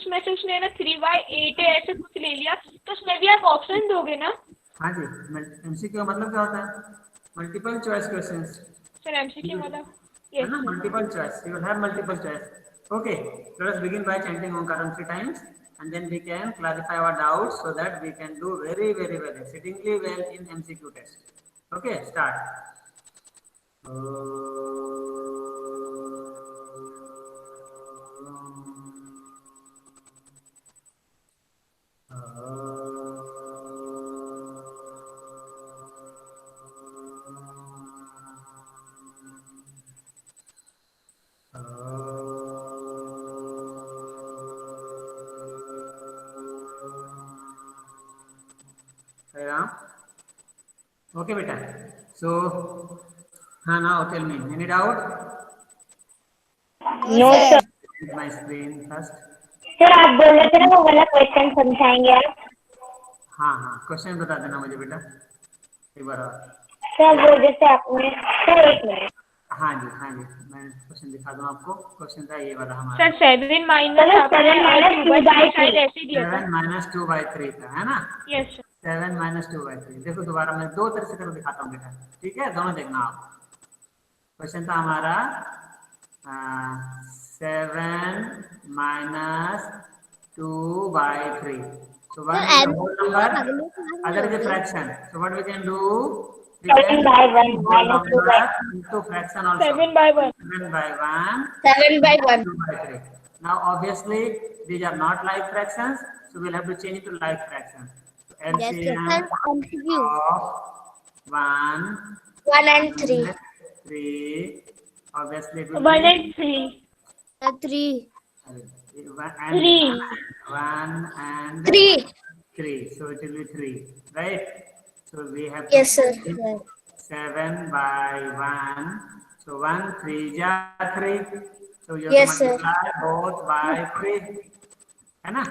उसमें से उसने ना 3/8 है ऐसे कुछ ले लिया, तो उसमें भी आप ऑप्शन दोगे ना? हाँ जी, एमसीक्यू मतलब क्या होता है? Multiple choice questions. Sir MCQ मतलब है यस ना, sir. multiple choice. You will have multiple choice. Okay, let us begin by chanting Omkaram 3 times, and then we can clarify our doubts so that we can do very well, exceedingly well in MCQ test. Okay, start. Okay, beta. So, now tell me, any doubt? No sir. My screen first. Sir आप बोल रहे थे ना वो वाला question समझाएंगे आप? हाँ, क्वेश्चन बता देना मुझे बेटा एक बार और। सर वो जैसे आपने, सर एक मिनट। हाँ जी, मैं क्वेश्चन दिखा दूँ आपको। क्वेश्चन था ये वाला हमारा। सर 7 माइनस 2/3 ऐसे दिया था। 7 - 2/3 था, है ना? Yes sir. 7 - 2/3। देखो दोबारा मैं दो तरह से कर दिखाता हूँ बेटा, ठीक है? दोनों देखना आप। क्वेश्चन था हमारा 7 - 2/3. So 1 is a whole number, other is a fraction. So what we can do? We can 7/1 whole minus number into fraction also. 7/1. 7/1. 7/1. 2/3. Now obviously these are not like fractions, so we'll have to change it to like fractions. So LCM of 1 1 and 3. and 3. Obviously it will 1 be and 3. 3. 3. 1 and 3. 3. So it will be 3, right? So we have to Yes, sir. 7/1. So 1 3 ja 3. So you have Yes, to sir. multiply both by 3. है ना?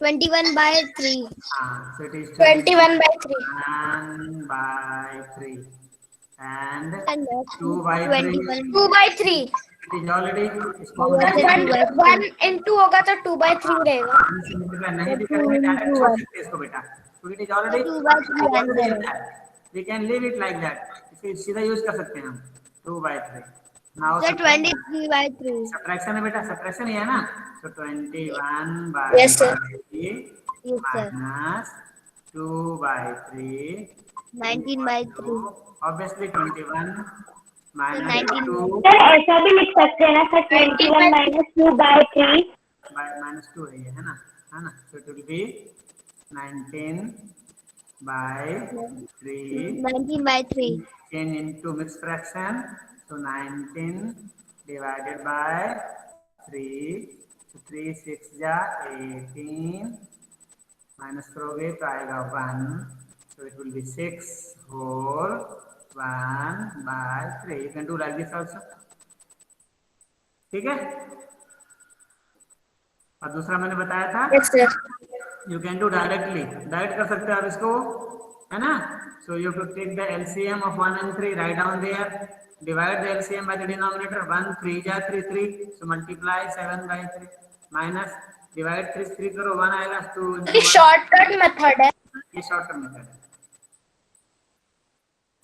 21/3. So it is 21/3. 1/3 and And 2/3. 2/3. It is already इसको और हमने जैसे 1 into होगा तो 2/3 रहेगा। 1 से मल्टीप्लाई नहीं भी करेंगे, डायरेक्ट छोड़ सकते हैं इसको बेटा। So it is already 2/3 answer in है। that. We can leave it like that. इसे सीधा यूज कर सकते हैं हम 2/3. Now sir 23/3। subtraction है बेटा, subtraction ही है ना? So 21/3 Yes, sir. Yes, sir. minus 2/3 19/3। obviously 21 minus 19 2 sir ऐसा भी लिख सकते हैं ना सर, 21 minus 2/3। by minus 2 है ना? So it will be 19/3 19/3। change into mixed fraction. So 19 divided by 3. So 3 6 ja 18 minus करोगे तो आएगा 1. So it will be 6 whole 1/3. You can do like this also. ठीक है? और दूसरा मैंने बताया था Yes, sir. You can do directly, direct कर सकते हो आप इसको, है ना? So you to take the LCM of 1 and 3, write down there, divide the LCM by the denominator, 1 3 जा 3 3, सो मल्टीप्लाई 7/3 माइनस डिवाइड 3 करो 1 आएगा, 2 into 1. शॉर्टकट मेथड है। ये शॉर्टकट मेथड है,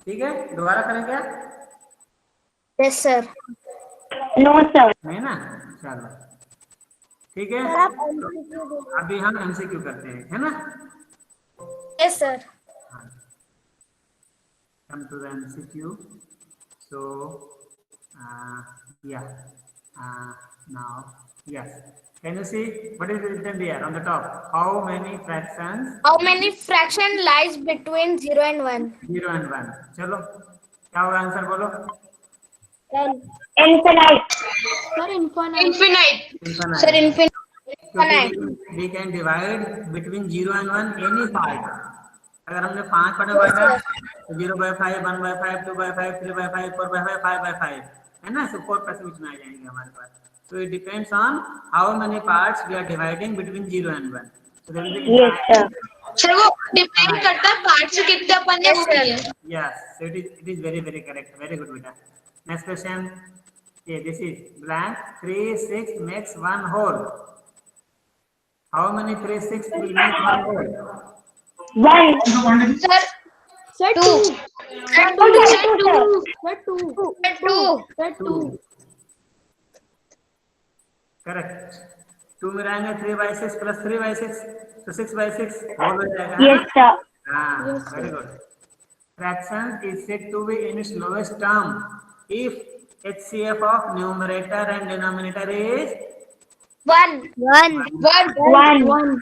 ठीक है? दोबारा करें क्या? Yes sir. No sir. नहीं ना, चलो ठीक है। अभी हम एमसीक्यू करते हैं, है ना? Yes sir. Come to the MCQ. So yeah, now yes, can you see what is written there on the top? How many fractions? How many fraction lies between 0 and 1? 0 and 1. चलो क्या होगा answer बोलो? Infinite. Sir infinite. Infinite. Sir, infinite. We can divide between 0 and 1 any part. अगर हमने 5 पढ़े बांटा तो 0/5 1/5 2/5 3/5 4/5 5/5 है ना? So 4 परसेंट में आ जाएंगे हमारे पास. So it depends on how many parts we are dividing between 0 and 1. So there will be sir वो डिपेंड करता है पार्ट से कितने अपन ने वो किए। Yes, so it is very correct. Very good beta. Next question. Okay, this is blank 3 6 makes 1 whole. How many 3 6 will make 100? One. Sir, Two. two. Sir, Two, two. sir, two. Sir, two. Sir, two. Sir, two. 2. Correct. 2 में रहेंगे 3 by 6 plus 3 by 6 तो 6 by 6 whole हो जाएगा, है Yes, ना? sir. हाँ, very good. Fraction is said to be in its lowest term if HCF of numerator and denominator is One. One. One. One. One.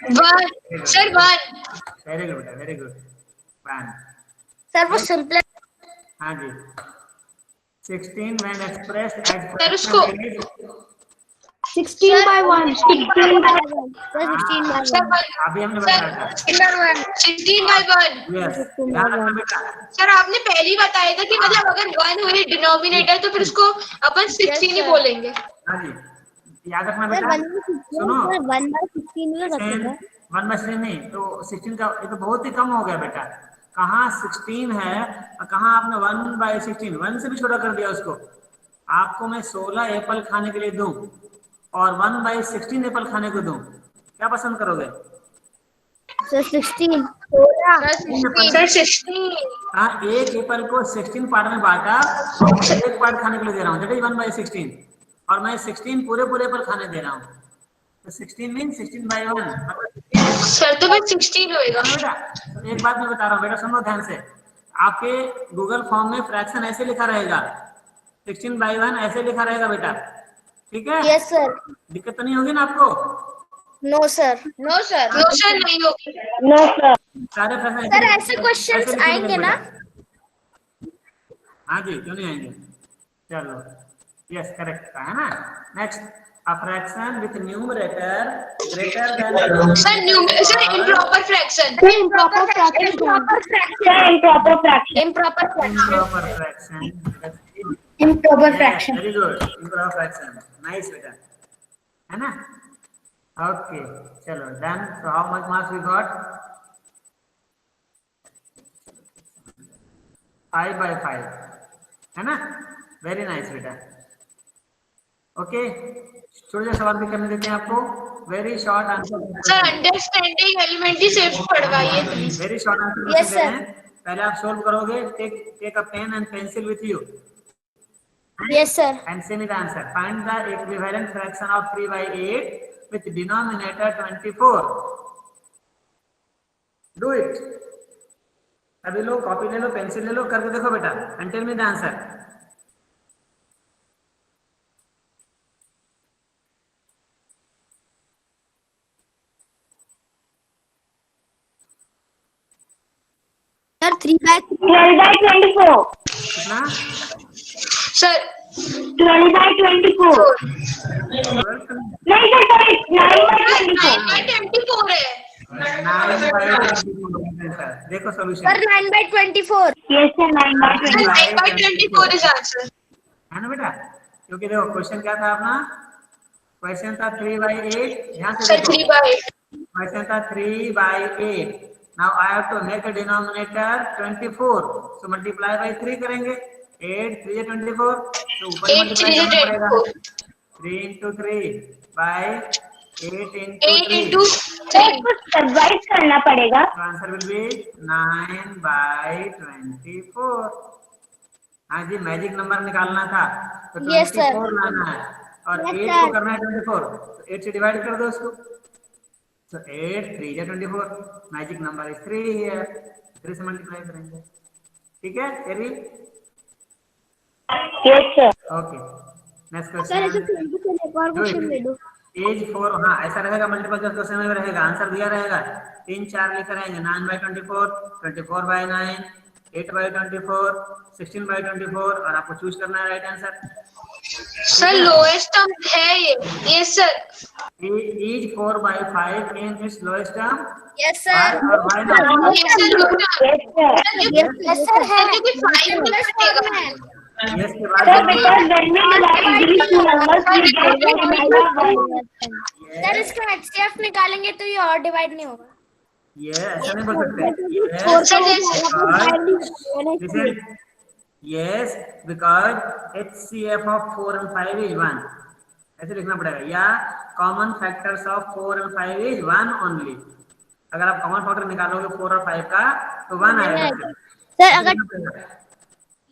Sir, one. Very good, very good. 1। Sir, वो simple. हाँ जी। 16 when expressed as Sir, उसको- fraction is 16 by 1. 16 by 1. Sir, 16 by हाँ, 1. अभी हमने बताया था। 16 by 1. Yes, ध्यान रखना बेटा। सर आपने पहले ही बताया था कि मतलब अगर 1 हुए डिनोमिनेटर तो फिर उसको अपन 16 ही बोलेंगे। हाँ जी, याद रखना बेटा। सुनो, 1 by 16 में 1 by 16 नहीं तो 16 का ये तो बहुत ही कम हो गया बेटा। कहाँ 16 है और कहाँ आपने 1 by 16, 1 से भी छोटा कर दिया उसको। आपको मैं 16 एप्पल खाने के लिए दूं और 1 by 16 एप्पल खाने को दूं, क्या पसंद करोगे? सर 16। सर 16। हाँ, एक एप्पल को 16 पार्ट में बांटा, एक पार्ट खाने के लिए दे रहा हूँ, दैट इज 1 by 16, और मैं 16 पूरे एप्पल खाने दे रहा हूँ, तो 16 मीन 16 by 1 मतलब सर तो फिर 16 होएगा। बेटा। तो एक बात मैं बता रहा हूँ बेटा, सुनो ध्यान से। आपके गूगल फॉर्म में फ्रैक्शन ऐसे लिखा रहेगा, 16 by 1 ऐसे लिखा रहेगा बेटा, ठीक है? Yes sir. दिक्कत तो नहीं होगी ना आपको? No sir. No sir. No sir नहीं होगी। No, sir. सारे फ्रैक्शन सर ऐसे क्वेश्चंस लिखे आएंगे बेटा। ना? हाँ जी, क्यों नहीं आएंगे? चलो, यस करेक्ट है ना। Next, a fraction with numerator greater than sir improper fraction. Improper fraction. Sir, improper fraction. Improper fraction. improper fraction. Improper Yes, fraction. very good. Improper fraction. Nice बेटा, है ना? Okay, चलो done. So how much marks we got? 5 by 5, है ना? Very nice बेटा। Okay, छोटे से सवाल भी करने देते हैं आपको। Very short answer. Sir understanding elementary सिर्फ पढ़वाइए please. Very short answer Yes, sir. पहले आप सोल्व करोगे। Take a pen and pencil with you yes sir. and send me the answer. Find the equivalent fraction of 3 by 8 with denominator 24. Do it. अभी लो, copy ले लो, pencil ले लो, करके देखो बेटा and tell me the answer. Sir 3 by 12 by 24. कितना? Sir 12 by 24. नहीं sir, sorry, 9 by 24. 9 by 24 है। 9 by 24. देखो solution sir 9 by 24। Yes, sir, 9 by 24. 9 by 24 is answer. है ना बेटा? क्योंकि देखो क्वेश्चन क्या था अपना, क्वेश्चन था 3 by 8। ध्यान से सर देखो, 3 by 8। क्वेश्चन था 3 by 8। Now I have to make a denominator 24, so multiply by 3 करेंगे। 8 3 24, तो ऊपर 8 मल्टीप्लाई 3 करना पड़ेगा। 24। 3 into 3 by 8 into 8 3, into sir 3। कुछ सरवाइव करना पड़ेगा. so answer will be 9 by 24। हाँ जी, मैजिक नंबर निकालना था तो Yes, sir. 24 लाना है और Yes, 8 sir. को करना है 24, तो 8 से डिवाइड कर दो उसको, तो 8 3 या 24, मैजिक नंबर इज 3 हियर, 3 से मल्टीप्लाई करेंगे। ठीक है तेरी? Yes, sir. Okay, next sir ऐसे क्वेश्चन। 20 से एक और क्वेश्चन दे दो। एज 4, हाँ ऐसा रहेगा, मल्टीपल चॉइस क्वेश्चन में रहेगा, आंसर दिया रहेगा, 3 4 लिख रहेंगे। 9 by 24, 24 by 9, 8 by 24, 16 by 24, और आपको चूज करना है right answer. Sir lowest term है ये sir. Is 4 by 5 in its lowest term? Yes Why sir. or why not? Yes sir Yes, sir. है क्योंकि 5 प्लस फॉर्म है। Yes के Sir, बाद because when we divide these two numbers, we get the number 1. Sir इसका HCF निकालेंगे तो ये और डिवाइड नहीं होगा। ये ऐसा नहीं बोल सकते। Yes, because HCF of 4 and 5 is 1. ऐसे लिखना पड़ेगा, या common factors of 4 and 5 is 1 only. अगर आप कॉमन फैक्टर निकालोगे 4 और 5 का तो 1 आएगा। सर अगर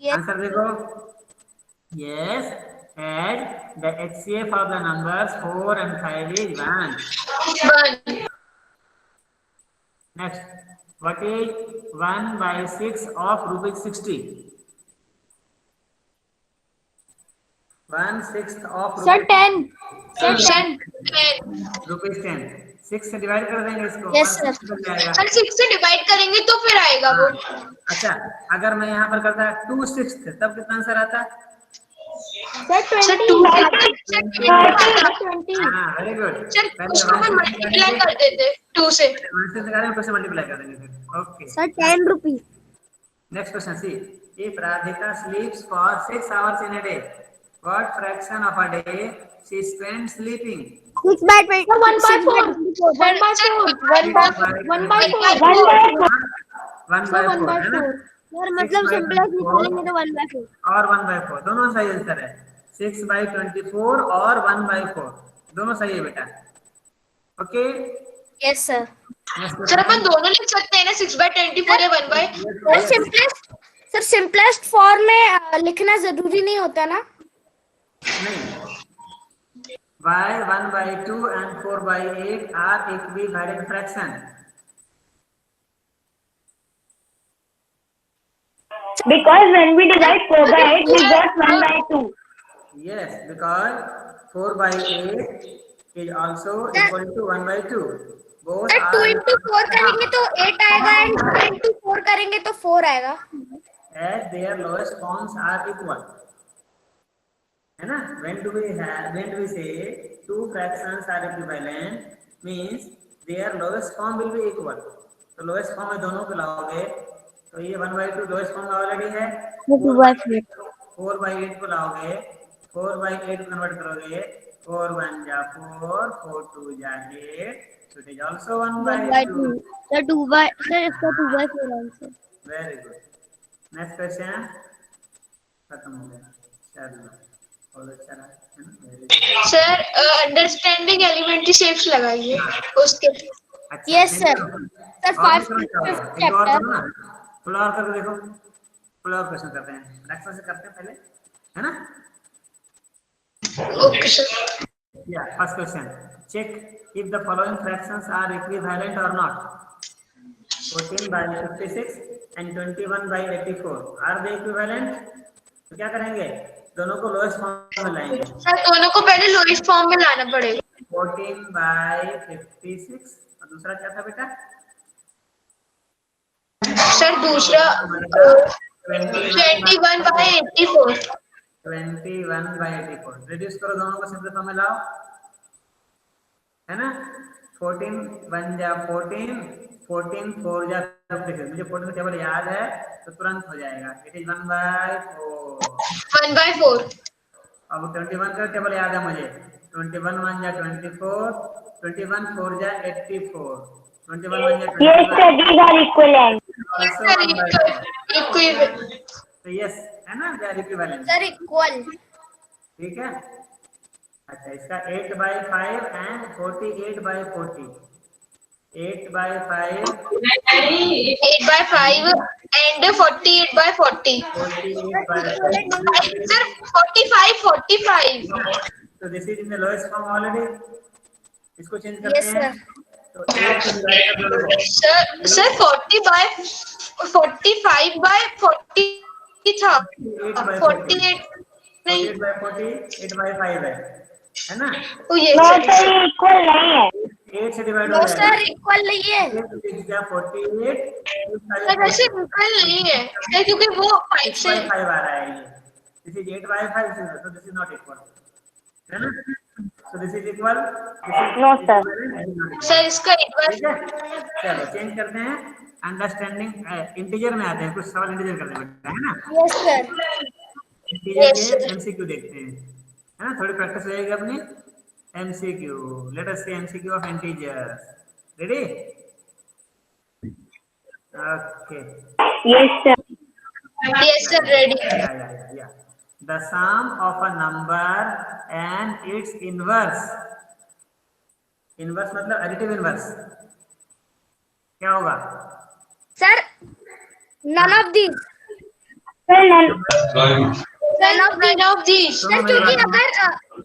आंसर देखो, yes, add the HCF of the numbers 4 and 5 is 1. 1. Next, what is 1 by 6 of rupees 60? 1/6 of sir rupees 10 sir sir 10 rupees 10, 6 से डिवाइड कर देंगे इसको, Yes, 1/6 बन जाएगा। सर 6 से डिवाइड करेंगे तो फिर आएगा वो। अच्छा, अगर मैं यहाँ पर करता 2/6 तब कितना आंसर आता? सर सर 20 2 हाँ, वेरी गुड। सर उसको अपन मल्टीप्लाई कर देते 2 से। 1 से निकालेंगे, 2 से मल्टीप्लाई कर देंगे फिर। Okay, sir 10 rupees. Next question, see if Radhika sleeps for 6 hours in a day, what fraction of a day she spends sleeping? 6 by 20 1 by 4 1 by 4 1 by 4 1 by 4 है ना? सर मतलब सिंपलेस्ट निकालेंगे तो 1 by 4 और 1/4 दोनों सही आंसर है। 6/24 और 1/4 दोनों सही है बेटा। Okay, yes sir. सर अपन दोनों लिख सकते हैं ना, 6/24 या 1/। सर सिंपलेस्ट फॉर्म में लिखना जरूरी नहीं होता ना? नहीं, y 1/2 and 4/8 are equivalent fraction. Because when we divide 4 by 8 we got 1 by 2. Yes, because 4/8 is also equal to 1/2. Both sir 2 are into 4 करेंगे तो 8 आएगा एंड 2 into 4 करेंगे तो 4 आएगा। as their lowest forms are equal. है ना? When do we say two fractions are equivalent, means their lowest form will be equal. तो lowest form में दोनों को लाओगे तो ये 1/2 lowest form ऑलरेडी है। 4/8 को लाओगे, 4/8 कन्वर्ट करोगे, 4 1 जा 4, 4 2 जा 8, so it is also 1/2. Sir 2 by sir इसका 2 by 4 answer. Very good. Next question खत्म हो गया। चलो, बहुत अच्छा रहा, है ना? Very good. Sir understanding elementary shapes लगाइए उसके। अच्छा, Yes, नहीं sir. करो। Sir, और five- नहीं करो, fifth एक और chapter. करो ना, थोड़ा और करके देखो, थोड़ा और क्वेश्चन करते हैं, नेक्स्ट से करते हैं पहले, है ना? Okay sir. Yeah, first question, check if the following fractions are equivalent or not. 14/56 and 21/84 are they equivalent? तो क्या करेंगे, दोनों को लोएस्ट फॉर्म में लाएंगे। सर दोनों को पहले लोएस्ट फॉर्म में लाना पड़ेगा। 14/56 और दूसरा क्या था बेटा? सर दूसरा 21/84। 21/84 रिड्यूस करो, दोनों को सिंपल फॉर्म में लाओ, है ना? 14 1 जा 14, 14 4 जा 56। मुझे 14 टेबल याद है तो तुरंत हो जाएगा, इट इज 1/4। 1/4। अब 21 का टेबल याद है मुझे, 21 1 जा 24, 21 4 जा 84, 21 1 जा 21। these are equivalent. Also sir 1/4. Equivalent. तो यस, है ना, they are equivalent. Sir equal. ठीक है। अच्छा, इसका 8/5 एंड 48/40, 8/5 8/5 एंड 48/40। 48/40। सर 45। तो this is in the lowest form already, इसको चेंज करते Yes, हैं। sir. तो 8 को डिवाइड कर दो, सर 45/40 था। 48 नहीं, 48/40 8/5 है ना? तो ये No सर sir equal नहीं है। 8 से डिवाइड हो No जाएगा। sir equal नहीं है। 48 सर वैसे इक्वल नहीं है सर, क्योंकि वो 5 से 6/5 आ रहा है ये। This is 8/5, so this is not equal, है ना? So this is equal, this is No, sir. Sir इसका एक बार ठीक है। चलो चेंज करते हैं, अंडरस्टैंडिंग इंटीजर में आते हैं, कुछ सवाल इंटीजर करने पड़ता है ना। Yes sir. इंटीजर के एमसीक्यू देखते हैं, है ना, थोड़ी प्रैक्टिस हो जाएगी अपनी। MCQ, let us see MCQ of integers. Ready? Okay, Yes sir. Yes sir ready. या the sum of a number and its inverse. Inverse मतलब एडिटिव इनवर्स, क्या होगा? Sir none of this. None of these. सुनो sir मेरी क्योंकि बात। अगर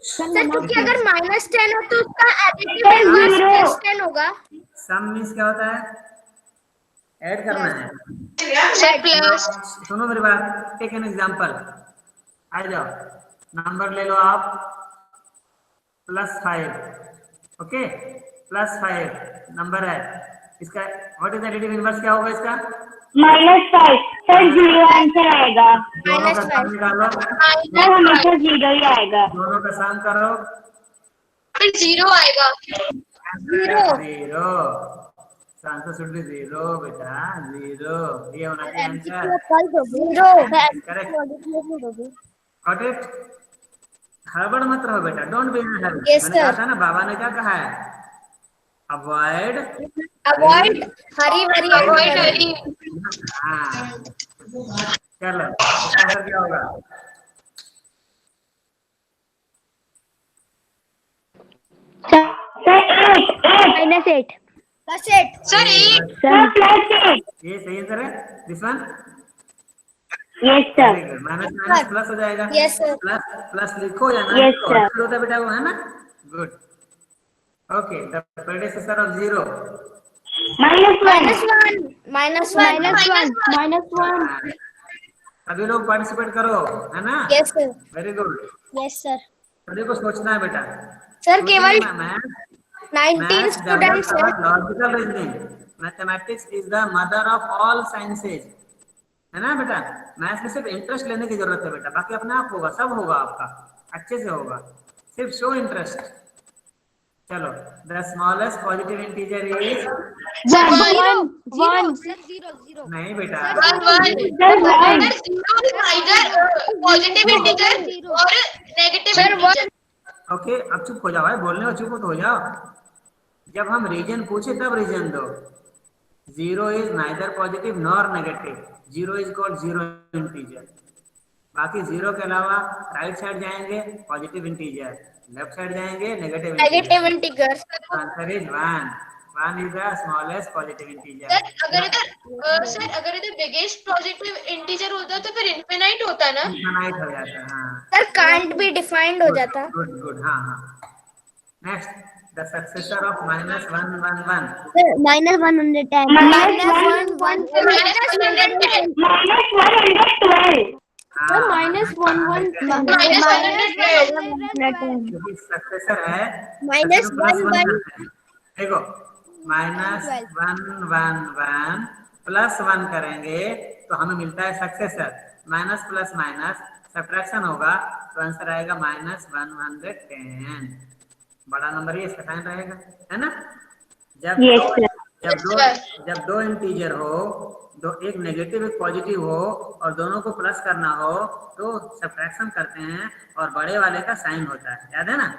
sir क्योंकि अगर -10 हो तो उसका एडिटिव इनवर्स +10 होगा। सम मीन्स क्या होता है? ऐड करना है। Sir, plus. सुनो मेरी बात, टेक एन एग्जांपल। आ जाओ, नंबर ले लो आप +5। ओके, +5 नंबर है इसका। व्हाट इज एडिटिव इनवर्स, क्या होगा इसका? -5 सर 0 आंसर आएगा। दोनों का -5 सम निकालो, सर हमेशा 0 ही आएगा। दोनों का सम करो। फिर 0 आएगा। 0 0। आंसर शुड बी 0 बेटा, 0। ये होना चाहिए आंसर। MCQ कल दो 0 करेक्ट, गॉट इट। हड़बड़ मत रहो बेटा, don't be in Hari. Yes, मैंने कहा sir. था ना, बाबा ने क्या कहा है? अवॉइड अवॉइड हरी भरी Avoid हरी। hurry. हाँ, चलो इसका आंसर क्या होगा? Sir 8 +8 Sir, 8. सर +8 ये सही आंसर है, this one. Yes sir. Very good. Minus minus plus हो जाएगा। Yes, sir. प्लस प्लस लिखो या ना Yes, लिखो, sir. होता है बेटा वो, है ना? Good. Okay, the predecessor of 0। -1 -1 सभी लोग पार्टिसिपेट करो, है ना? Yes, sir. Very good. Yes, sir. सभी को सोचना है बेटा। सर केवल मैथ 19 स्टूडेंट्स हैं। Logical reasoning. Mathematics is the mother of all sciences, है ना बेटा? मैथ्स में सिर्फ इंटरेस्ट लेने की जरूरत है बेटा, बाकी अपने आप होगा, सब होगा आपका, अच्छे से होगा, सिर्फ शो इंटरेस्ट। चलो, the smallest positive integer is 1 0 नहीं बेटा, 1 1. Sir, 0 is either positive integer or negative integer. Okay. अब चुप हो जाओ भाई, बोलने में चुप हो जाओ। जब हम रीजन पूछे तब रीजन दो। 0 is neither positive nor negative, 0 is called 0 integer. बाकी 0 के अलावा राइट साइड जाएंगे पॉजिटिव इंटीजर, लेफ्ट साइड जाएंगे negative integer. Answer is 1। 1 is the smallest positive integer. Sir अगर इधर बिगेस्ट पॉजिटिव इंटीजर होता तो फिर इनफिनाइट होता ना। इनफाइनाइट हो जाता है। हाँ, सर कांट भी डिफाइंड हो जाता। Good good. हाँ हाँ। Next, the successor of -1 1 1। -110 -110. क्योंकि सक्सेसर है, -1 देखो, -1 +1 करेंगे तो हमें मिलता है successor. Minus plus minus subtraction होगा तो आंसर आएगा -110। बड़ा नंबर ही इसका साइन रहेगा, है ना? जब Yes, दो sir. जब दो इंटीजर हो, दो, एक नेगेटिव एक पॉजिटिव हो और दोनों को प्लस करना हो तो सब्ट्रैक्शन करते हैं और बड़े वाले का साइन होता है, याद है ना?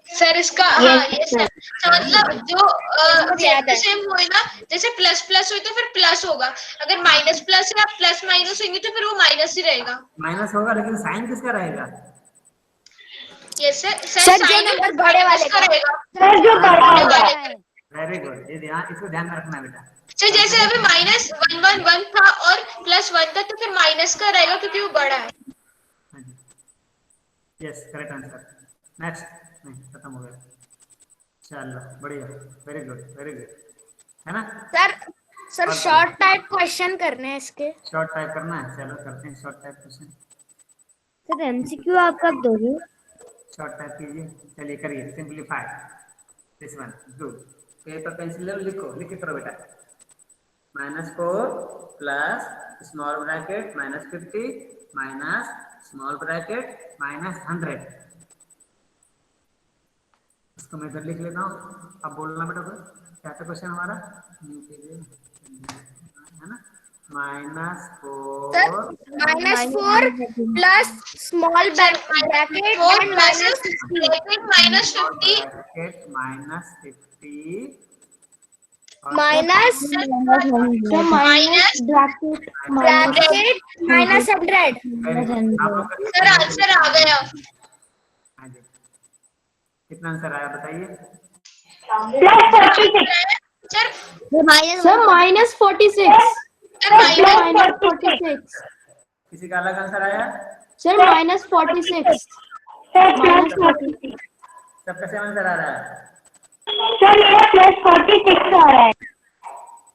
सर इसका हाँ ये सर मतलब जो सेम हुए ना, जैसे प्लस प्लस हुई तो फिर प्लस होगा, अगर माइनस प्लस या प्लस माइनस होंगे तो फिर वो माइनस ही रहेगा। माइनस होगा लेकिन साइन किसका रहेगा? Yes sir. सर जो नंबर बड़े वाले का रहेगा। सर जो बड़ा होगा। वेरी गुड, ये ध्यान, इसको ध्यान में रखना बेटा। सर जैसे अभी -111 था और +1 था तो फिर माइनस का रहेगा क्योंकि वो बड़ा है। Yes, correct answer. नेक्स्ट, नहीं खत्म हो गया। चलो बढ़िया, वेरी गुड वेरी गुड, है ना? सर शॉर्ट टाइप क्वेश्चन करने हैं इसके। शॉर्ट टाइप करना है, चलो करते हैं short type question. Sir MCQ आप कब दोगे? शॉर्ट टाइप कीजिए, चलिए करिए। Simplify this one, do. Paper pencil ले, लिखो, लिख के करो बेटा। -4 plus small bracket -50 minus small bracket -100। इसको मैं इधर लिख लेता हूँ, अब बोलना बेटा कोई क्या था क्वेश्चन हमारा, है ना? -4 plus small bracket -50 -50 minus minus bracket minus 100। आप लोग करिए। सर आंसर आ गया। हाँ जी, कितना आंसर आया बताइए। Sir sir minus 46। Sir minus 46। किसी का अलग आंसर आया? Sir minus 46। Sir plus 46। सबका सेम आंसर आ रहा है? सर मेरा प्लस 46 आ रहा है।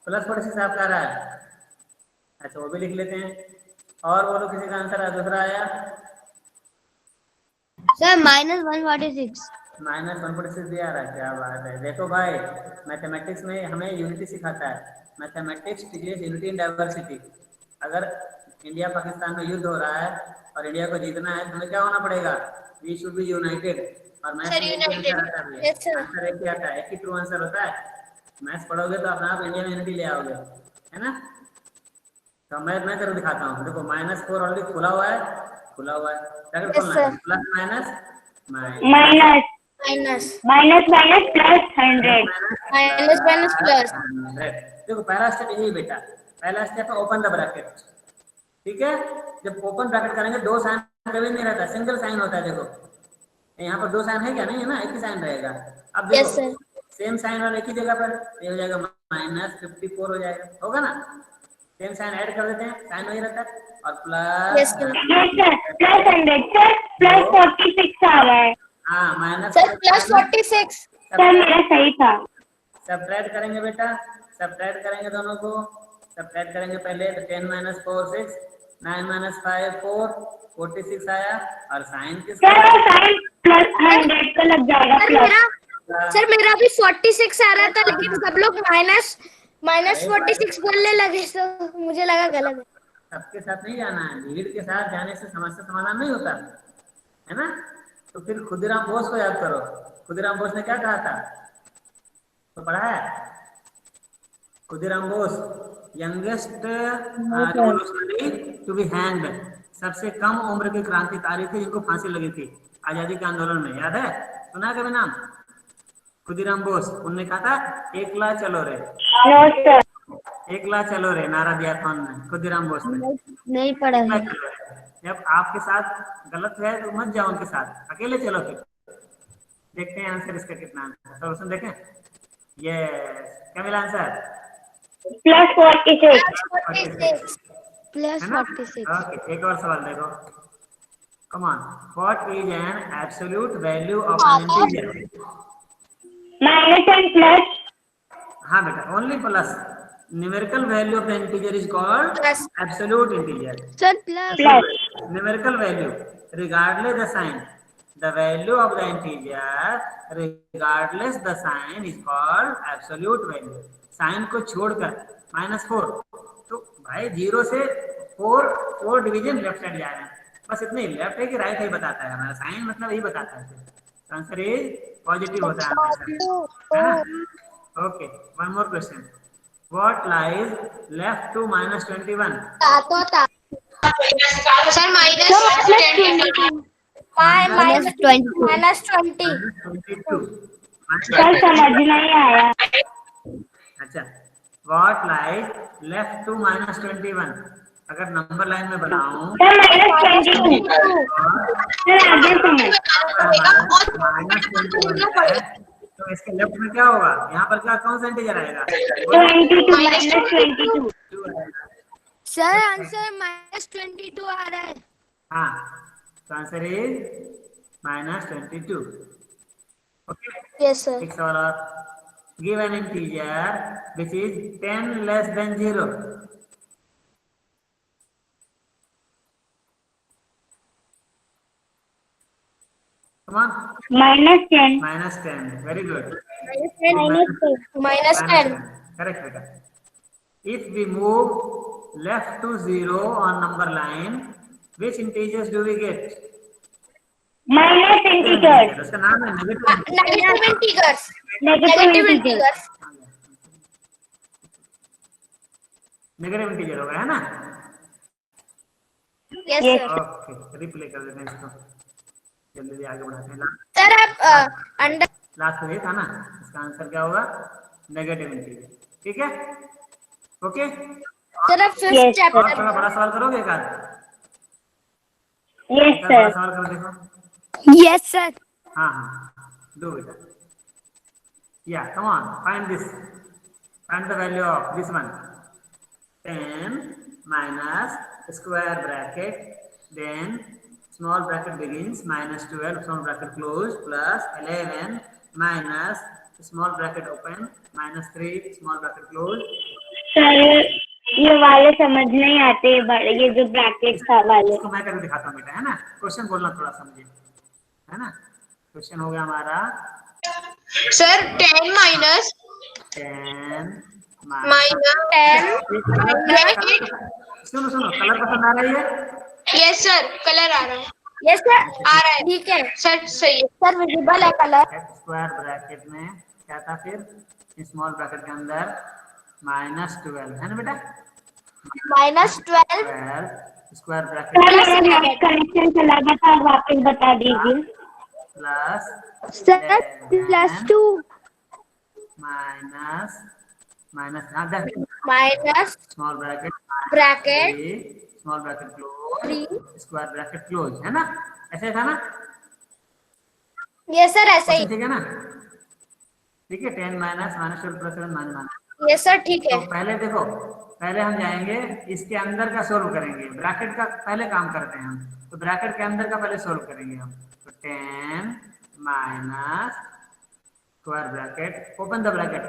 प्लस 46 आपका आ रहा है? अच्छा, वो भी लिख लेते हैं। और बोलो, किसी का आंसर आया? दूसरा आया? Sir minus 146। माइनस 146 भी आ रहा है, क्या बात है। देखो भाई, मैथमेटिक्स में हमें यूनिटी सिखाता है। Mathematics teaches unity in diversity. अगर इंडिया पाकिस्तान में युद्ध हो रहा है और इंडिया को जीतना है तो हमें क्या होना पड़ेगा? We should be united. और मैथ्स सर में एक ही यूनाइटेड। आंसर आता है, यस सर। आंसर एक ही आता है, एक ही ट्रू आंसर होता है। मैथ्स पढ़ोगे तो अपना आप इंडिया में यूनिटी ले आओगे, है ना। तो मैं जरूर दिखाता हूँ। देखो, -4 ऑलरेडी खुला हुआ है, खुला हुआ है, क्या खोलना है? Plus minus minus minus minus plus 100। Minus minus plus. 100। देखो, पहला स्टेप यही बेटा, पहला स्टेप है ओपन द ब्रैकेट। ठीक है, जब ओपन ब्रैकेट करेंगे दो साइन कभी नहीं रहता, सिंगल साइन होता है। देखो यहाँ पर दो साइन है क्या? नहीं है ना, एक ही साइन रहेगा। अब देखो, यस सर। सेम साइन और एक ही जगह पर, ये हो जाएगा -54 हो जाएगा, होगा ना। सेम साइन ऐड कर देते हैं, साइन वही रहता है। और yes plus, sir. Yes sir plus 100। Sir plus 46 आ रहा है। हाँ, माइनस सर प्लस 46। सर मेरा सही था। सब्ट्रैक्ट करेंगे बेटा, सब्ट्रैक्ट करेंगे दोनों को। सब्ट्रैक्ट करेंगे पहले तो 10 - 4 6, 9 - 5 4, 46 आया। और साइन किसका? सर साइन प्लस 100 का लग जाएगा प्लस। सर मेरा भी 46 आ रहा था, लेकिन सब लोग माइनस 46 बोलने लगे तो मुझे लगा गलत है। सबके साथ नहीं जाना है, भीड़ के साथ जाने से समस्या समाधान नहीं होता, है ना। तो फिर खुदीराम बोस को याद करो। खुदीराम बोस ने क्या कहा था? तो पढ़ा है? Khudiram Bose, youngest revolutionary to be hanged, सबसे कम उम्र के क्रांतिकारी थे जिनको फांसी लगी थी आजादी के आंदोलन में, याद है? सुना कभी नाम? खुदीराम बोस। उनने कहा था एकला चलो रे, एकला चलो रे, नारा दिया था उन्होंने, खुदीराम बोस ने। नहीं पढ़ा है। जब आपके साथ गलत है तो मत जाओ उनके साथ, अकेले चलो। फिर देखते हैं आंसर इसका कितना आंसर, सॉल्यूशन देखें। ये क्या मिला आंसर? प्लस 46। प्लस है ना। 46। ओके, एक और सवाल देखो। Come on, what is an absolute value of N integer? Minus and plus. हाँ बेटा, only plus. Numerical value of N integer is called plus. Absolute integer. Sir plus. Numerical value regardless the sign, the value of the integer regardless the sign is called absolute value। Sign को छोड़कर -4, तो भाई 0 से 4 division left side जा रहे हैं, बस इतने ही। लेफ्ट है कि राइट है बताता है हमारा साइन, मतलब यही बताता है। आंसर इज पॉजिटिव होता है हमेशा, है ना। Okay, one more question. What lies left to -21? Sir minus 20। -22। Sir समझ नहीं आया। अच्छा, व्हाट लाइज लेफ्ट टू -21? अगर नंबर लाइन में बनाऊं सर -22। सर आगे सुनो। -21 है, तो इसके लेफ्ट में क्या होगा? यहाँ पर क्या, कौन सा इंटीजर आएगा? 22 -22। सर आंसर -22 आ रहा है। हाँ, तो answer is -22। Okay, yes sir. एक सवाल और। Give an integer which is 10 less than 0। Come on, -10। -10, very good. -10। Correct बेटा। If we move left to 0 on number line, which integers do we get? Minus integer. उसका नाम है negative. Negative integers. Negative integer. Negative integer होगा, है ना। Yes sir. Okay, replay कर देते हैं इसको, जल्दी आगे बढ़ाते हैं। सर आप अंडर लास्ट में ये था ना, इसका आंसर क्या होगा? Negative integer. ठीक है, ओके। सर अब फिफ्थ Yes, और चैप्टर थोड़ा बड़ा सवाल करोगे एक आध? yes, एक आध बड़ा sir. सवाल करो देखो। यस सर हाँ हाँ, दो बेटा। या come on, find this, find the value of this one. 10 minus square bracket, then small bracket begins, minus 12 small bracket close, plus 11 minus small bracket open, minus 3 small bracket close. Sir ये वाले समझ नहीं आते, ये जो bracket था वाले। इसको मैं करके दिखाता हूँ बेटा, है ना। क्वेश्चन बोलना थोड़ा समझिए, है ना। क्वेश्चन हो गया हमारा सर 10 माइनस 10 माइनस सुनो सुनो, कलर पसंद आ रही है? यस सर, कलर आ रहा है। यस सर आ रहा है ठीक है सर, सही है। सर विजिबल है कलर। स्क्वायर ब्रैकेट में क्या था फिर, स्मॉल ब्रैकेट के अंदर -12 है ना बेटा। -12 स्क्वायर सर ब्रैकेट मेरा नेट कनेक्शन चला गया था, वापस बता दीजिए। Plus sir +2 minus minus minus small bracket small bracket close, square bracket close, है ना। ऐसे था ना, यस सर ऐसे ही। ठीक है ना। ठीक है, 10 minus -12 plus 7 minus. Yes sir ठीक है। तो पहले देखो, पहले हम जाएंगे इसके अंदर का सोल्व करेंगे, ब्रैकेट का पहले काम करते हैं हम। तो ब्रैकेट के अंदर का पहले सोल्व करेंगे हम। तो 10 minus square bracket, open the bracket,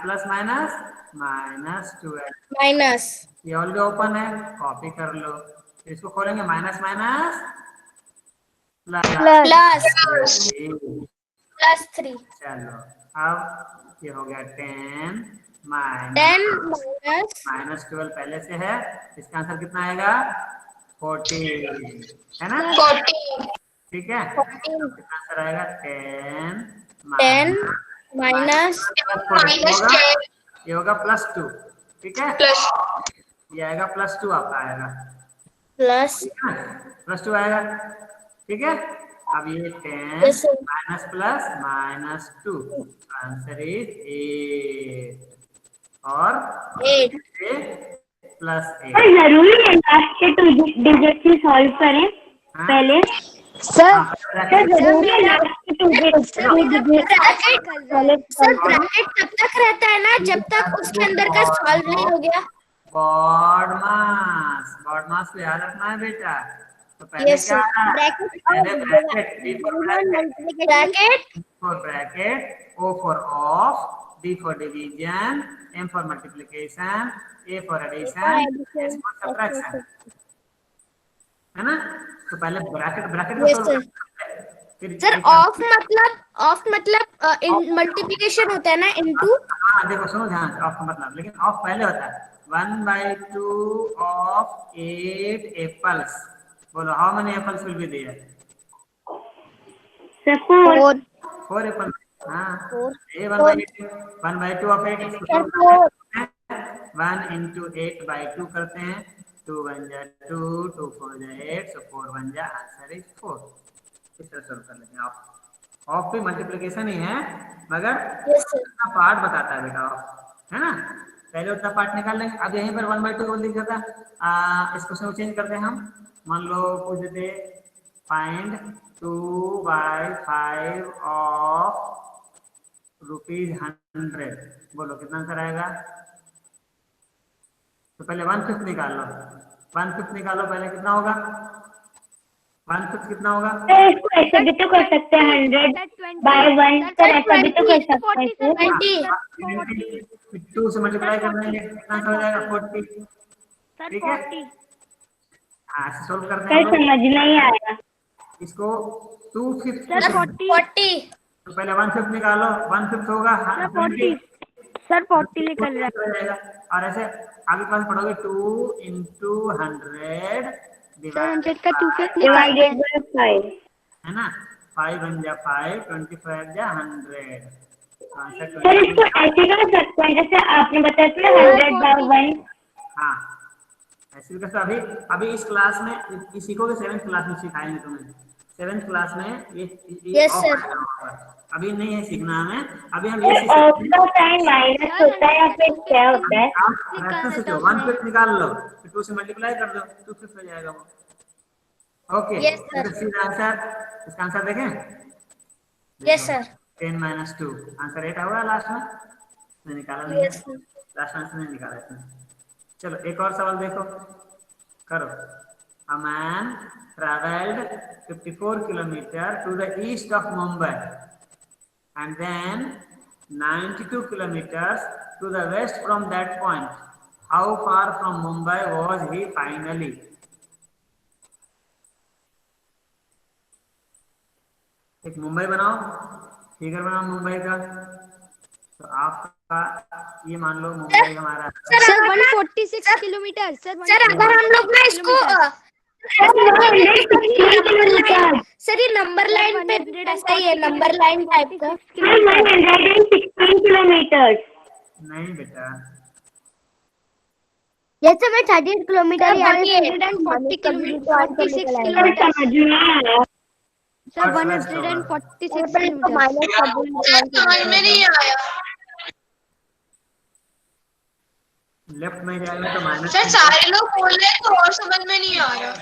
plus minus -12, minus ये ऑलरेडी ओपन है, कॉपी कर लो। इसको खोलेंगे, माइनस माइनस प्लस +3 चलो अब ये हो गया 10 माइनस -12 पहले से है, इसका आंसर कितना आएगा 40, है ना। 40 ठीक है, 14 कितना आंसर आएगा 10 माइनस -10 ये होगा +2, ठीक है। प्लस ये आएगा +2 आपका आएगा, प्लस +2 आएगा, ठीक है। अब ये 10 Yes, sir. Minus plus -2, answer is 8 और 8 +8। सर जरूरी है लास्ट के 2 डिजिट ही सॉल्व करें हाँ? पहले? सर सर जरूरी है लास्ट के 2 डिजिट सर ब्रैकेट तब तक रहता है ना जब तक उसके अंदर का सॉल्व नहीं हो गया। बॉड मास को याद रखना है बेटा। तो पहले Yes, क्या sir. है? ब्रैकेट पहले bracket, B for bracket, bracket O for off, D for division, M for multiplication, A for addition, S for subtraction, है ना। तो पहले ब्रैकेट को Yes, solve sir. करते हैं। फिर सर एक ऑफ मतलब मल्टीप्लिकेशन होता है ना इनटू। हाँ देखो सुनो ध्यान से, ऑफ का मतलब, लेकिन ऑफ पहले होता है 1/2 ऑफ 8 एप्पल्स। बोलो how many apples will be there? Sir 4 4 apples. हाँ, 4 ये 1/2 ऑफ 8 सर 4 1 into 8/2 करते हैं, 2 1 जा 2, 2 4 जा 8, so 4 1 जा, आंसर इज 4। इस तरह सोल्व कर लेते हैं। ऑफ भी मल्टीप्लिकेशन ही है, मगर यस सर उतना पार्ट बताता है बेटा ऑफ, है ना। पहले उतना पार्ट निकाल लेंगे। अब यहीं पर 1/2 को लिख देता है। इस क्वेश्चन को चेंज करते हैं हम। मान लो पूछ देते फाइंड 2/5 ऑफ ₹100। बोलो कितना आंसर आएगा। तो पहले 1/5 निकाल लो, 1/5 निकालो पहले, कितना होगा 1/5 कितना होगा। सर इसको ऐसे भी तो कर सकते हैं 100/1, सर ऐसा भी तो कर सकते हैं सर। 20 2 से मल्टीप्लाई कर देंगे, कितना आंसर हो जाएगा 40, ठीक है। हाँ ऐसे सोल्व करते हैं सर हम लोग। समझ नहीं आया। इसको 2/5 सर 40 तो पहले 1/5 निकालो, 1/5 होगा 20, सर 40 निकल रहा हो जाएगा। और ऐसे आगे पास पढ़ोगे 2 into 100 100 का 2/5 डिवाइडेड बाय 5, है ना। 5 1 जा 5, 25 जा 100, तो आंसर सर इसको ऐसे कर सकते हैं जैसे आपने बताया था 100/1। हाँ ऐसे भी कैसे। अभी इस क्लास में सीखोगे, 7th क्लास में सिखाएंगे तुम्हें। 7th क्लास में ये Yes, ऑफ sir. आएगा वहाँ पर। अभी नहीं है सीखना हमें, अभी हम ये सर सीख ऑफ सकते का साइन माइनस होता है या फिर क्या होता है? हैं। आप प्रैक्टिस से 1/5 निकाल लो, फिर 2 से मल्टीप्लाई कर दो, 2/5 हो जाएगा वो। Okay, Yes, sir. See answer, इसका आंसर देखें। Yes, देखो, sir. 10 - 2 आंसर 8 होगा लास्ट में, नहीं निकाला नहीं है, Yes, sir. लास्ट आंसर नहीं निकाला इसमें। चलो एक और सवाल देखो, करो। A man travelled 54 kilometre to the east of Mumbai and then 92 kilometers to the west from that point. How far from Mumbai was he finally? एक मुंबई बनाओ, फिगर बनाओ मुंबई का। तो आपका ये मान लो मुंबई हमारा, सर 146 किलोमीटर सर अगर हम लोग ना इसको सर ये नंबर लाइन पे ऐसा ही है, नंबर लाइन टाइप का। 116 किलोमीटर। नहीं बेटा, जैसे मैं 38 किलोमीटर या 140 किलोमीटर 46 किलोमीटर समझ में आया। सर और west होगा। 146 किलोमीटर सर समझ में नहीं आया। लेफ्ट में जाएगा तो माइनस, सर सारे लोग बोल रहे हैं तो और समझ में नहीं आ रहा।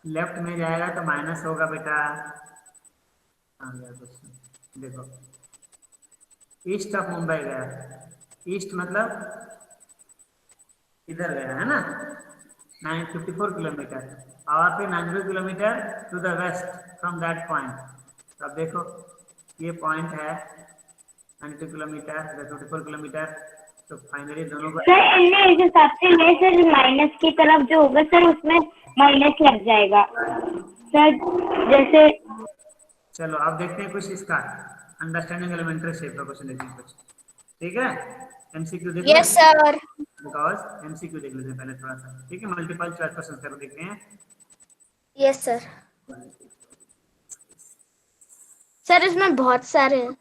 लेफ्ट में जाएगा तो माइनस होगा बेटा। आ गया क्वेश्चन, देखो ईस्ट ऑफ मुंबई गया, ईस्ट मतलब इधर गया है ना, 954 किलोमीटर, और फिर 92 kilometre to the west from that point. तो अब देखो ये पॉइंट है 92 किलोमीटर, 54 किलोमीटर, तो फाइनली दोनों को सर इनने इस हिसाब से मैं सर माइनस की तरफ जो होगा सर उसमें माइनस लग जाएगा सर, जैसे। चलो अब देखते हैं कुछ इसका अंडरस्टैंडिंग एलिमेंट्री शेप का क्वेश्चन देखते हैं कुछ, ठीक है। एमसीक्यू देख यस सर। बिकॉज एमसीक्यू देख लेते हैं पहले थोड़ा सा, ठीक है। मल्टीपल चॉइस क्वेश्चन कर देखते हैं। Yes sir. सर इसमें बहुत सारे हैं।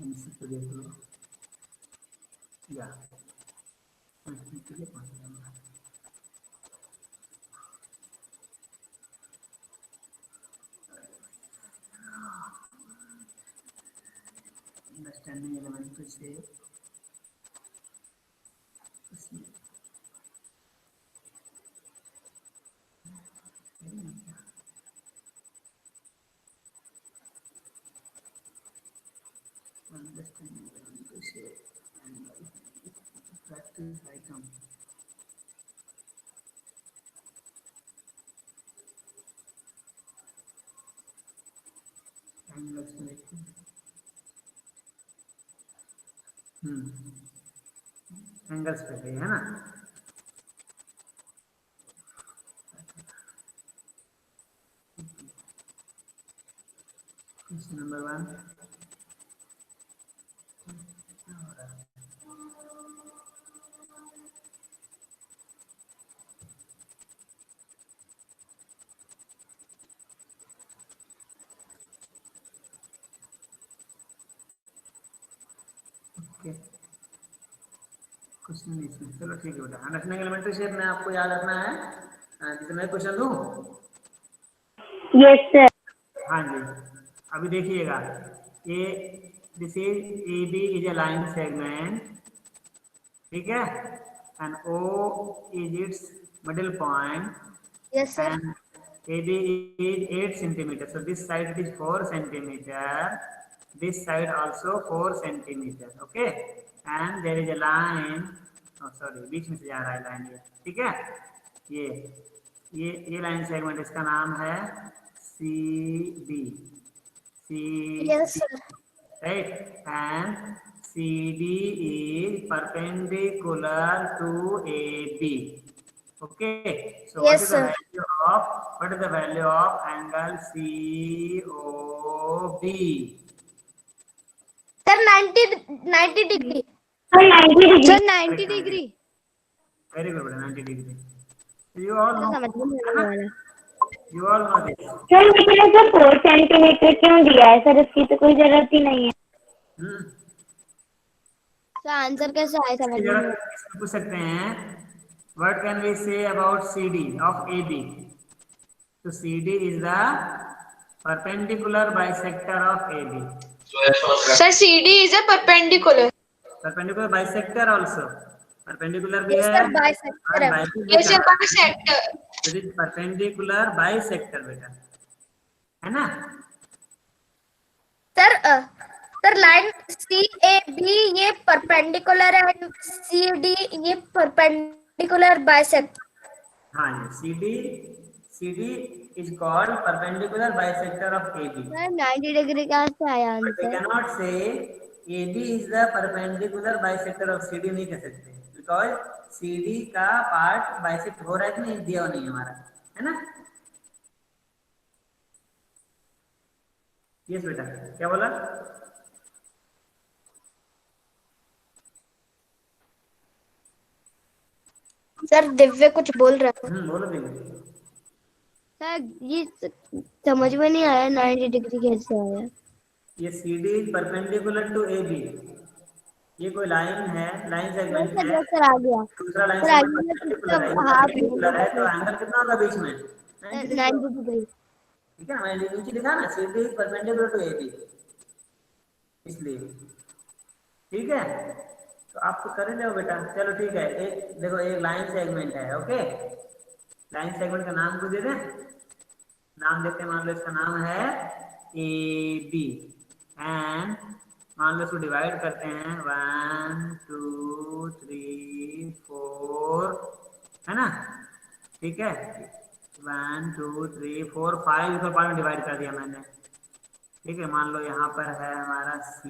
एमसीक्यू देख लो या एमसीक्यू के पास जाऊंगा। Understanding elementary shape, understanding elementary shape and practice item. Angles में देखते हैं। एंगल्स पे है ना। क्वेश्चन नंबर 1, क्वेश्चन नहीं इसमें, चलो ठीक है बेटा। अंडरस्टैंडिंग एलिमेंट्री शेप में आपको याद रखना है, जैसे मैं क्वेश्चन दूं। Yes sir. हाँ जी, अभी देखिएगा, ये this is A B is a line segment, ठीक है, and O is its middle point, yes sir. and AB is 8 centimeter. So this side it is 4 centimeter. This side also 4 centimeter. Okay. And there is a line. Oh sorry, बीच में से जा रहा है line ये, ठीक है। ये line segment, इसका नाम है CD. Yes sir. Right. And CD is perpendicular to AB. Okay, so Yes, sir. what is the value of angle COB? Sir 90 degree. Sir 90 degree. Sir 90 degree. Very good, 90 degree. You all know. समझ में नहीं आ रहा। You all know this. Sir लेकिन ऐसा 4 centimetre क्यों दिया है sir, इसकी तो कोई जरूरत ही नहीं है। सर आंसर कैसे आया समझ में नहीं आ रहा। पूछ सकते हैं, what can we say about CD of AB? So CD is the perpendicular bisector of AB. Sir CD is a perpendicular. Perpendicular bisector also. Perpendicular भी Yes, है sir, bisector और है. बाइसेक्टर भी ये सर करता है. Bisector. It is perpendicular bisector बेटा, है ना. सर लाइन CAB ये परपेंडिकुलर है एंड CD ये परपेंडिकुलर बाइसेक्टर. हाँ, ये CD is called perpendicular bisector of AB. 90 degree कहाँ से आया But we answer? cannot say AB is the perpendicular bisector of CD, नहीं कह सकते, because CD का पार्ट बाइसेक्ट हो रहा है कि नहीं, दिया नहीं हमारा, है ना. यस बेटा, क्या बोला? सर दिव्य कुछ बोल रहा है. बोलो बेटा. सर ये समझ में नहीं आया 90 डिग्री कैसे आया. ये CD is perpendicular to AB. ये कोई लाइन है, लाइन सेगमेंट है, सर आ गया. दूसरा लाइन सर सेगमेंट आगे परपेंडिकुलर है, ये हाफ परपेंडिकुलर है, तो एंगल कितना होगा बीच में? 90 डिग्री. 90 डिग्री. ठीक है ना, मैंने नीचे लिखा ना, CD is perpendicular to AB, इसलिए. ठीक है, तो आपको कर ही लो बेटा. चलो ठीक है, एक देखो, एक लाइन सेगमेंट है. ओके, लाइन सेगमेंट का नाम को दे दें. नाम देते हैं, मान लो इसका नाम है AB एंड मान लो इसको डिवाइड करते हैं 1 2 3 4, है ना. ठीक है, 1 2 3 4 5 इसको पार्ट में डिवाइड कर दिया मैंने. ठीक है, मान लो यहाँ पर है हमारा C,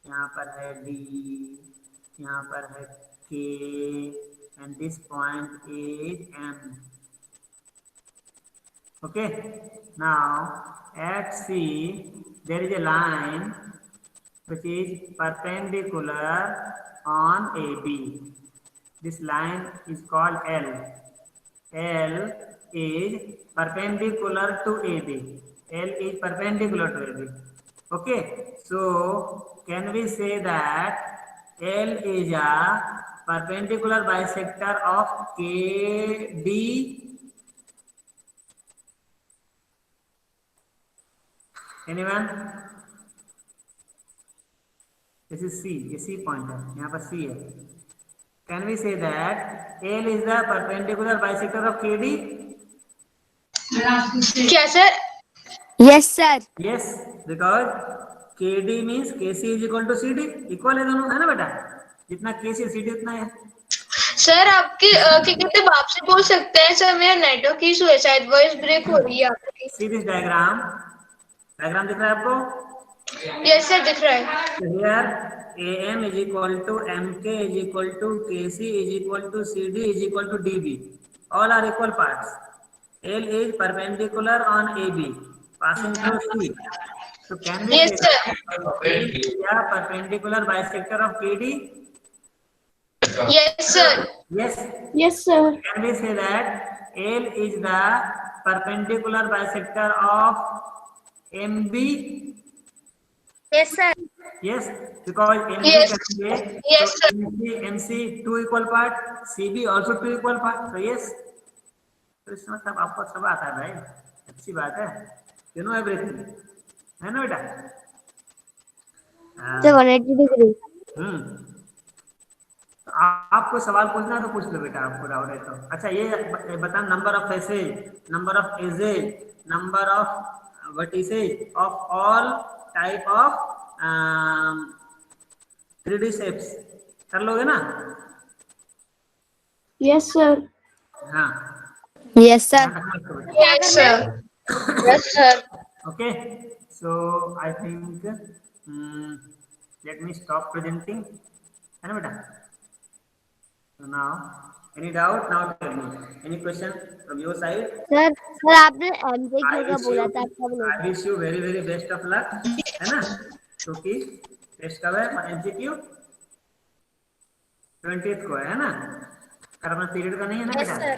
यहाँ पर है D, यहाँ पर है K and this point is M. Okay, now at C there is a line which is perpendicular on AB. This line is called L. L is perpendicular to AB. L is perpendicular to AB. Okay, so can we say that L is a perpendicular bisector of KD? Anyone? This is C. ये C point है, यहाँ पर C है. Can we say that L is the perpendicular bisector of KD? क्या sir? Yes sir. Yes, because KD means KC is equal to CD. Equal है दोनों, है ना बेटा. जितना KC CD उतना है. सर आपके क्या कहते हैं, आपसे बोल सकते हैं सर, मेरा नेटवर्क इशू है, शायद वॉइस ब्रेक हो रही है आपकी. See this diagram. डायग्राम दिख रहा है आपको? यस सर दिख रहा है. So here AM is equal to MK is equal to KC is equal to CD is equal to DB. All are equal parts. L is perpendicular on AB, passing through C. So can we Yes, say sir. that L is a perpendicular bisector of KD? Yes sir. Yes. Yes sir. Can we say that L is the perpendicular bisector of MB? Yes sir. Yes, because MB Yes. करेंगे, Yes, so sir. MC two equal part, CB also two equal part. So yes, तो इसमें सब आपको सब आता है भाई, अच्छी बात है. You know everything, है ना बेटा? Sir 180 degree. तो आपको सवाल पूछना है तो पूछ लो बेटा, आपको डाउट है तो. अच्छा, ये बता, number of faces, number of edges, number of vertices of all type of 3D shapes कर लोगे ना? Yes sir. हाँ. Yes sir. Yes sir. Yes sir. Okay, so I think let me stop presenting, है ना बेटा? So now, any doubt? Now tell me. Any question from your side? Sir आपने MCQ का बोला था, सब लोग. I wish you very very best of luck, है ना? क्योंकि टेस्ट कब है? MCQ 20th को है ना? करना पीरियड का नहीं है ना यस बेटा? सर.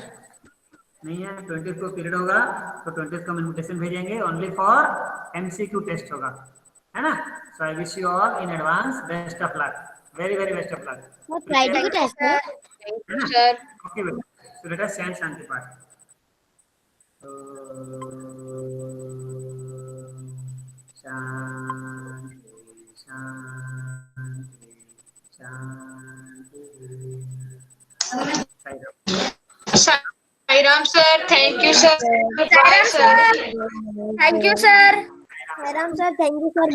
नहीं है, 20th को पीरियड होगा, तो 20th को हम इन्विटेशन भेजेंगे, ओनली फॉर MCQ टेस्ट होगा, है ना? So I wish you all in advance best of luck, very very best of luck. Friday की टेस्ट है. सर. ओके बेटा, सो लेट अस सेंड शांति पाठ. शांति शांति शांति। Sai Ram sir, thank you sir. Bye sir. Thank you sir. Ram sir thank you sir.